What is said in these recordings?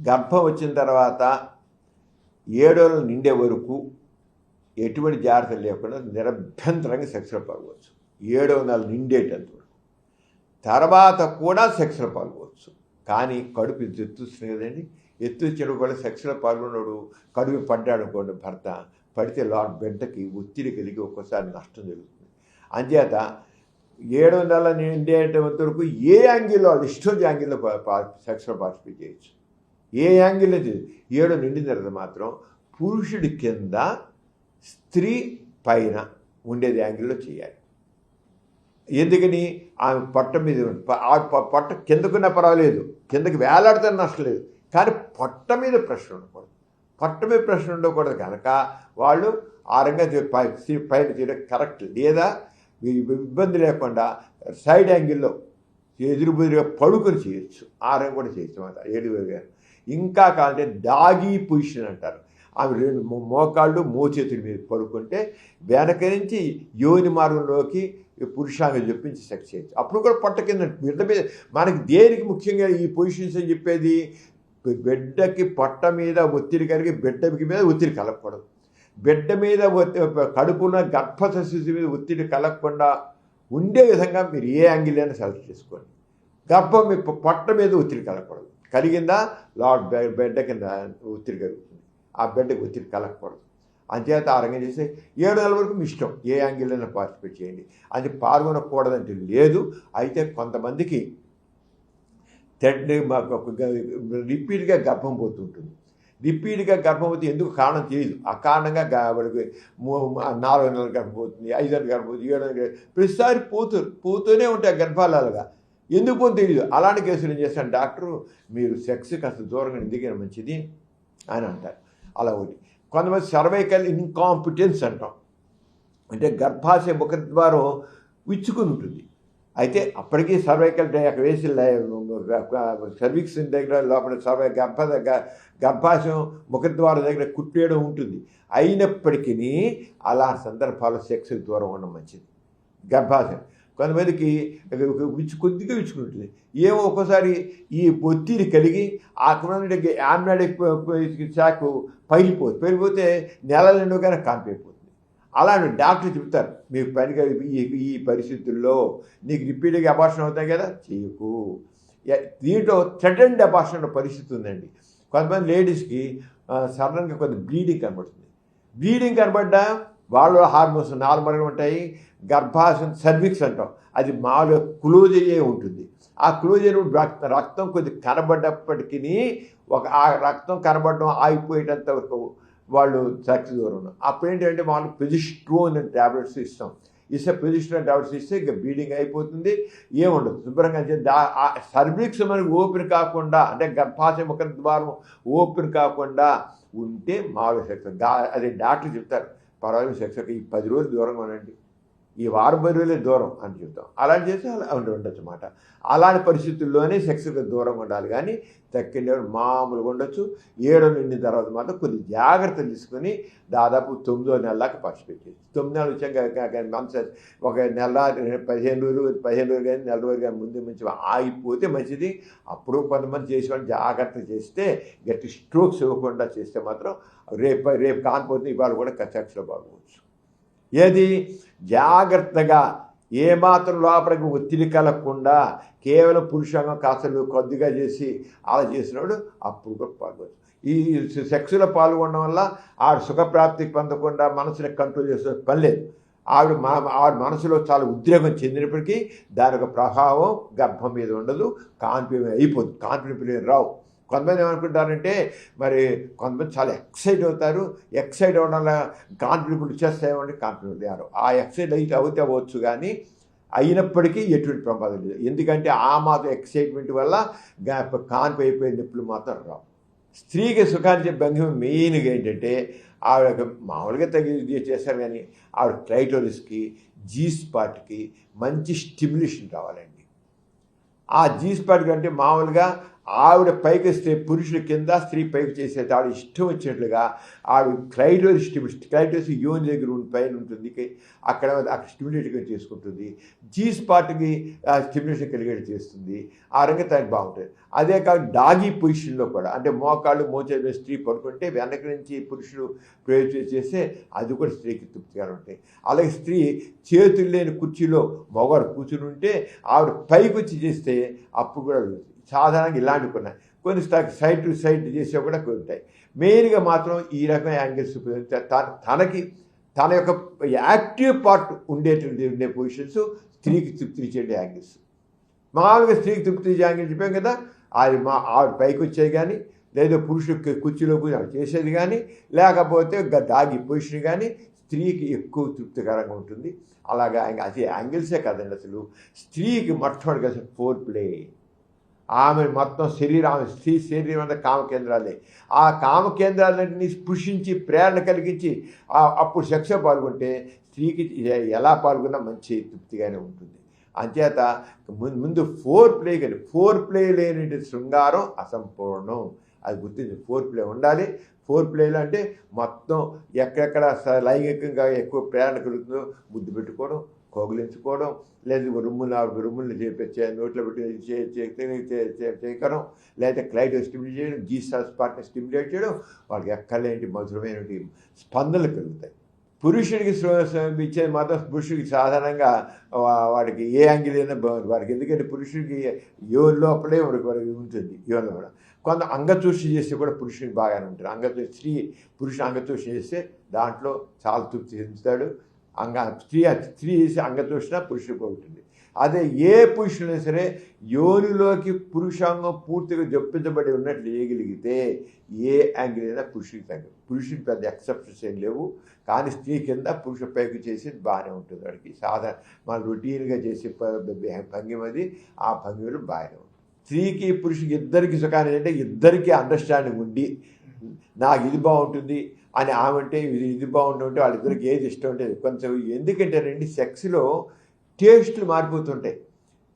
గర్భం వచ్చిన తర్వాత 7 నెలలు నిండే వరకు ఎటువంటి జాగ్రత్తలు లేకుండా నిరభ్యంతరంగా సెక్స్లో పాల్గొవచ్చు. 7వ నెల నిండేటంత వరకు. తర్వాత కూడా సెక్స్లో పాల్గొవచ్చు. కానీ కడుపు ఎత్తుస్తుంది కదండి, ఎత్తుచ్చినప్పుడు కూడా సెక్స్లో పాల్గొన్నాడు కడుపు పడ్డాడు అనుకోండి, భర్త పడితే బిడ్డకి ఒత్తిడి కలిగి ఒక్కోసారి నష్టం జరుగుతుంది. అంచేత 7వ నెల నిండేటంత వరకు ఏ యాంగిల్లో ఇష్టం యాంగిల్లో సెక్స్లో పార్టిసిపేట్ చేయొచ్చు. ఏ యాంగిల్లో 7 నిండిన తర్వాత మాత్రం పురుషుడి కింద స్త్రీ పైన ఉండేది యాంగిల్లో చేయాలి. ఎందుకని ఆమె పొట్ట మీద పొట్ట కిందకున్నా పర్వాలేదు, కిందకి వేలాడితే నష్టం లేదు, కానీ పొట్ట మీద ప్రెషర్ ఉండకూడదు. పొట్ట మీద ప్రెషర్ ఉండకూడదు కనుక వాళ్ళు ఆ రంగా పైన చేయడం కరెక్ట్. లేదా ఇబ్బంది లేకుండా సైడ్ యాంగిల్లో ఎదురుబెదురుగా పడుకొని చేయొచ్చు. ఆ రంగు కూడా చేయొచ్చు అన్నమాట 7 ఇంకా కావాలంటే డాగీ పొజిషన్ అంటారు. ఆమె 2 మోకాళ్ళు మోచేతుల మీద పడుకుంటే వెనక నుంచి యోని మార్గంలోకి పురుషాంగం చెప్పించి సెక్స్ చేయొచ్చు. అప్పుడు కూడా పొట్ట కింద బిడ్డ మీద మనకి దేనికి ముఖ్యంగా ఈ పొజిషన్స్ అని చెప్పేది, బిడ్డకి పొట్ట మీద ఒత్తిడి కలిగి బిడ్డకి మీద ఒత్తిడి కలగకూడదు. బిడ్డ మీద కడుపున గర్భస్థ శిశువు మీద ఒత్తిడి కలగకుండా ఉండే విధంగా మీరు ఏ యాంగిల్ అయినా సెలెక్ట్ చేసుకోండి. గర్భం మీ పొట్ట మీద ఒత్తిడి కలగకూడదు. కలిగిందా బిడ్డ కింద ఒత్తిడి కలుగుతుంది, ఆ బిడ్డకి ఒత్తిడి కలగకూడదు. అంచేత ఆ రంగం చేస్తే 7 నెలల వరకు మీ ఇష్టం, ఏ యాంగిల్ అయినా పార్టిసిపేట్ చేయండి. అది పాల్గొనకూడదంటే లేదు. అయితే కొంతమందికి రిపీట్గా గర్భం పోతుంటుంది. రిపీట్గా గర్భవతి ఎందుకు కారణం తెలియదు. ఆ కారణంగా వాళ్ళకి 4 నెలలు గర్భపోతుంది, 5 నెలలు గర్భపోతుంది, 7 నెలలు ప్రతిసారి పోతూనే ఉంటాయి గర్భాలు. అలాగా ఎందుకు పోతే తెలియదు. అలాంటి కేసులు ఏం చేస్తాను, డాక్టరు మీరు సెక్స్ కాస్త దూరంగా ఎందుకైనా మంచిది అని అంటారు. అలా ఒకటి. కొంతమంది సర్వైకల్ ఇన్కాంపిటెన్స్ అంటాం, అంటే గర్భాశయ ముఖద్వారం విచ్చుకుని ఉంటుంది. అయితే అప్పటికీ సర్వైకల్ వేసి సర్విక్స్ దగ్గర లోపల గర్భాశయం ముఖద్వారం దగ్గర కుట్టేయడం ఉంటుంది. అయినప్పటికీ అలా సందర్భాల్లో సెక్స్ దూరం ఉండడం మంచిది. గర్భాశయం కొంతమందికి కొద్దిగా విచ్చుకుంటుంది. ఏమో ఒక్కోసారి ఈ ఒత్తిడి కలిగి ఆ యామ్నాడిక్ శాఖ పైలిపోతే నెలల నిండుగానే కాంపైపోతుంది. అలాంటి డాక్టర్ చెప్తారు, మీకు పనిగా ఈ పరిస్థితుల్లో నీకు రిపీట్గా అబార్షన్ అవుతాయి కదా, చేయకు. దీంట్లో థ్రెటెండ్ అబార్షన్ పరిస్థితి ఉందండి. కొంతమంది లేడీస్కి సడన్గా కొంత బ్లీడింగ్ కనబడుతుంది. బ్లీడింగ్ కనబడ్డా వాళ్ళు హార్మోన్స్ నార్మల్గా ఉంటాయి. గర్భాశయం సర్విక్స్ అంటాం, అది మామూలుగా క్లోజ్ అయ్యే ఉంటుంది. ఆ క్లోజ్ అయిన రక్తం కొద్ది కనబడ్డప్పటికీ ఆ రక్తం కనబడడం ఆగిపోయేటంత వరకు వాళ్ళు సెక్స్ దూరం ఉన్నారు. అప్పుడు ఏంటంటే వాళ్ళు ప్రొజెస్ట్రోన్ అనే ట్యాబ్లెట్స్ ఇస్తాం. ప్రొజెస్ట్రోన్ ట్యాబ్లెట్స్ ఇస్తే ఇక బ్లీడింగ్ అయిపోతుంది, ఏముండదు శుభ్రంగా. సర్విక్స్ మనకి ఓపెన్ కాకుండా, అంటే గర్భాశయ ముఖ ద్వారం ఓపెన్ కాకుండా ఉంటే మామూలు సెక్స్. అదే డాక్టర్ చెప్తారు, పర్వాలేదు సెక్స్ ఈ 10 రోజులు దూరంగా ఉండండి, ఈ వారం 10 రోజులే దూరం అని చెప్తాం. అలా చేస్తే అలా ఉండొచ్చు అన్నమాట. అలాంటి పరిస్థితుల్లోనే సెక్స్కి దూరంగా ఉండాలి. కానీ తక్కిన మామూలుగా ఉండొచ్చు. 7 నిండిన తర్వాత మాత్రం కొన్ని జాగ్రత్తలు తీసుకొని దాదాపు 9వ నెల దాకా పార్టిసిపేట్ చేయొచ్చు. 9 నెలలు వచ్చాక మంత్స్ ఒక నెల 15 రోజులు కానీ నెల రోజులు కానీ ముందు మంచి ఆగిపోతే మంచిది. అప్పుడు కొంతమంది చేసేవాళ్ళు జాగ్రత్తలు చేస్తే గట్టి స్ట్రోక్స్ ఇవ్వకుండా చేస్తే మాత్రం రేపు కాకపోతే ఇవాళ కూడా సెక్స్లో బాగోవచ్చు. ఏది జాగ్రత్తగా ఏమాత్రం లోపలికి ఒత్తిడి కలగకుండా కేవలం పురుషాంగం కాస్త కొద్దిగా చేసి అలా చేసినప్పుడు అప్పుడు కూడా పాల్గొచ్చు. ఈ సెక్స్లో పాల్గొనడం వల్ల ఆవిడ సుఖప్రాప్తి పొందకుండా మనసుని కంట్రోల్ చేసే పని లేదు. ఆవిడ మనసులో చాలా ఉద్రేకం చెందినప్పటికీ దాని యొక్క ప్రభావం గర్భం మీద ఉండదు, కాన్పు అయిపోతుంది, కాన్పు రావు. కొంతమంది ఏమనుకుంటారంటే మరి కొంతమంది చాలా ఎక్సైట్ అవుతారు. ఎక్సైట్ అవ్వడం వల్ల కాన్ఫిడెంట్ వచ్చేస్తాయేమంటే కాన్ఫిడెంట్ అయ్యారు. ఆ ఎక్సైట్ అయితే అవ్వచ్చు, కానీ అయినప్పటికీ ఎటువంటి ప్రమాదం లేదు. ఎందుకంటే ఆ మాత్రం ఎక్సైట్మెంట్ వల్ల కాన్పు అయిపోయే నొప్పులు మాత్రం రావు. స్త్రీకి సుఖాన్ని భంగిమ మెయిన్గా ఏంటంటే ఆవిడ మామూలుగా చేస్తారు, కానీ ఆవిడ క్లైటోరిస్కి జీ స్పాట్కి మంచి స్టిమ్యులేషన్ రావాలండి. ఆ జీ స్పాట్ కంటే మామూలుగా ఆవిడ పైకి వస్తే పురుషుడు కింద, స్త్రీ పైకి చేసేది ఆవిడ ఇష్టం వచ్చినట్లుగా ఆవిడ క్లైటోస్ యోని దగ్గర పైన ఉంటుంది, అక్కడ స్టిమ్యులేట్గా చేసుకుంటుంది, జీ స్పాట్కి స్టిమ్యులేషన్ కలిగేట్ చేస్తుంది. ఆ రంగా తనకి బాగుంటుంది. అదే కాక డాగీ పొజిషన్లో కూడా, అంటే మోకాళ్ళు మోచేది స్త్రీ పడుకుంటే వెనక నుంచి పురుషుడు ప్రయోజనం చేస్తే అది కూడా స్త్రీకి తృప్తిగా ఉంటాయి. అలాగే స్త్రీ చేతులు లేని కుర్చీలో మగవాడు కూర్చుని ఉంటే ఆవిడ పైకి వచ్చి చేస్తే అప్పుడు కూడా సాధారణంగా ఇలాంటివి కొన్ని సైడ్ టు సైడ్ చేసే కూడా ఉంటాయి. మెయిన్గా మాత్రం ఈ రకమైన యాంగిల్స్ తన యొక్క యాక్టివ్ పార్ట్ ఉండే పొజిషన్స్ స్త్రీకి తృప్తిచ్చే యాంగిల్స్. మామూలుగా స్త్రీకి తృప్తిచ్చే యాంగిల్ చెప్పాం కదా, అది ఆవిడ పైకి వచ్చేది కానీ, లేదా పురుషుడు కుర్చీలో కూర్చొని చేసేది కానీ, లేకపోతే డాగి పొజిషన్ కానీ స్త్రీకి ఎక్కువ తృప్తికరంగా ఉంటుంది. అలాగా అది యాంగిల్సే కదండి. అసలు స్త్రీకి మొట్టమొదటిగా అసలు ఫోర్ ప్లే, ఆమె మొత్తం స్త్రీ శరీరం అంతా కామకేంద్రాలే. ఆ కామకేంద్రాలన్నీ స్పృశించి ప్రేరణ కలిగించి అప్పుడు సెక్స్లో పాల్గొంటే స్త్రీకి ఎలా పాల్గొన్నా మంచి తృప్తిగానే ఉంటుంది. అంచేత ముందు ఫోర్ ప్లే లేని శృంగారం అసంపూర్ణం, అది గుర్తించి ఫోర్ ప్లే ఉండాలి. ఫోర్ ప్లేలో అంటే మొత్తం ఎక్కడెక్కడ లైంగికంగా ఎక్కువ ప్రేరణ కలుగుతుందో ముద్దు పెట్టుకోవడం, కోగిలించుకోవడం, లేదా రుమ్ములు చేపించే నోట్లో పెట్టి చేయడం, లేదా క్లైటో స్టిమ్యులేట్ చేయడం, జీ స్పాట్ని స్టిమ్యులేట్ చేయడం, వాళ్ళకి ఎక్కలేంటి మధురమైన స్పందనలు కలుగుతాయి. పురుషుడికి ఇచ్చేది మాత్రం పురుషుడికి సాధారణంగా వాడికి ఏ యాంగిల్ అయినా బాగుంది వాడికి. ఎందుకంటే పురుషుడికి యోని లోపలే వాడికి ఉంటుంది. యోని లోపల కొంత అంగచూషి చేస్తే కూడా పురుషుడికి బాగానే ఉంటుంది. పురుషుడు అంగచూషి చేస్తే దాంట్లో చాలా తృప్తి చెందుతాడు. స్త్రీ చేసి అంగచూషణ పురుషుడికి బాగుంటుంది. అదే ఏ పురుషుడైనా సరే యోనిలోకి పురుషాంగం పూర్తిగా జొప్పించబడి ఉన్నట్లు చేయగలిగితే ఏ యాంగిల్ అయినా పురుషుడికి తగ్గదు. పురుషుడికి పెద్ద ఎక్సెప్షన్స్ ఏం లేవు. కానీ స్త్రీ కింద పురుష పైకి చేసేది బాగానే ఉంటుంది. వాడికి సాధారణ మనం రొటీన్గా చేసే భంగిమది, ఆ భంగిమలు బాగానే ఉంటుంది. స్త్రీకి పురుషుడికి ఇద్దరికి సుఖాన్ని అంటే ఇద్దరికి అండర్స్టాండింగ్ ఉండి నాకు ఇది బాగుంటుంది అని ఆమె అంటే ఇది బాగుంటుంటే వాళ్ళిద్దరికి ఏది ఇష్టం ఉంటుంది కొంచెం. ఎందుకంటే రండి సెక్స్లో టేస్టులు మారిపోతుంటాయి.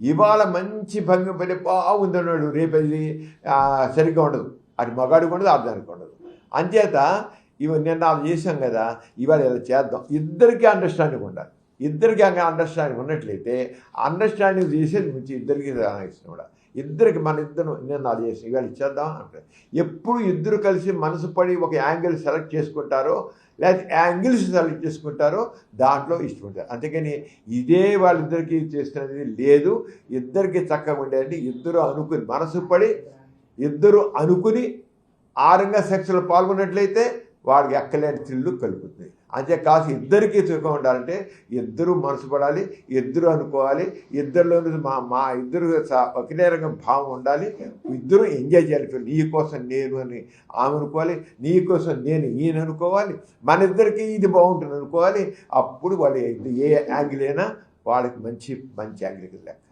ఇవాళ మంచి భంగి పని బాగుందన్నాడు, రేపు అది సరిగ్గా ఉండదు, అది మగాడికి ఉండదు, అర్థానికి ఉండదు. అంచేత నిన్న అలా చేసాం కదా, ఇవాళ ఇలా చేద్దాం. ఇద్దరికీ అండర్స్టాండింగ్ ఉండాలి. ఇద్దరికి అండర్స్టాండింగ్ ఉన్నట్లయితే అండర్స్టాండింగ్ చేసేది మంచి ఇద్దరికి ఇష్టం కూడా. ఇద్దరికి మన ఇద్దరు నేను అది చేసి ఇవాళ ఇచ్చేద్దాం అంటే ఎప్పుడు ఇద్దరు కలిసి మనసు పడి ఒక యాంగిల్ సెలెక్ట్ చేసుకుంటారో, లేకపోతే యాంగిల్స్ సెలెక్ట్ చేసుకుంటారో దాంట్లో ఇష్టపడతారు. అంతేకాని ఇదే వాళ్ళిద్దరికీ చేస్తున్నది లేదు. ఇద్దరికి చక్కగా ఉండేది ఇద్దరు అనుకుని మనసు పడి ఇద్దరు అనుకుని ఆరంగా సెక్స్లో పాల్గొన్నట్లయితే వాడికి ఎక్కలేని థ్రిల్లు కలుగుతుంది. అంతే కాదు ఇద్దరికీ సుఖం ఉండాలంటే ఇద్దరు మనసు పడాలి, ఇద్దరు అనుకోవాలి, ఇద్దరిలోని మా ఇద్దరు ఒకే రకం భావం ఉండాలి, ఇద్దరు ఎంజాయ్ చేయాలి. నీ కోసం నేను అని ఆమె అనుకోవాలి, నీ కోసం నేను ఈయన అనుకోవాలి, మన ఇద్దరికి ఇది బాగుంటుంది అనుకోవాలి. అప్పుడు వాళ్ళు ఏ యాంగిల్ అయినా వాళ్ళకి మంచి యాంగిల్కి లెక్క.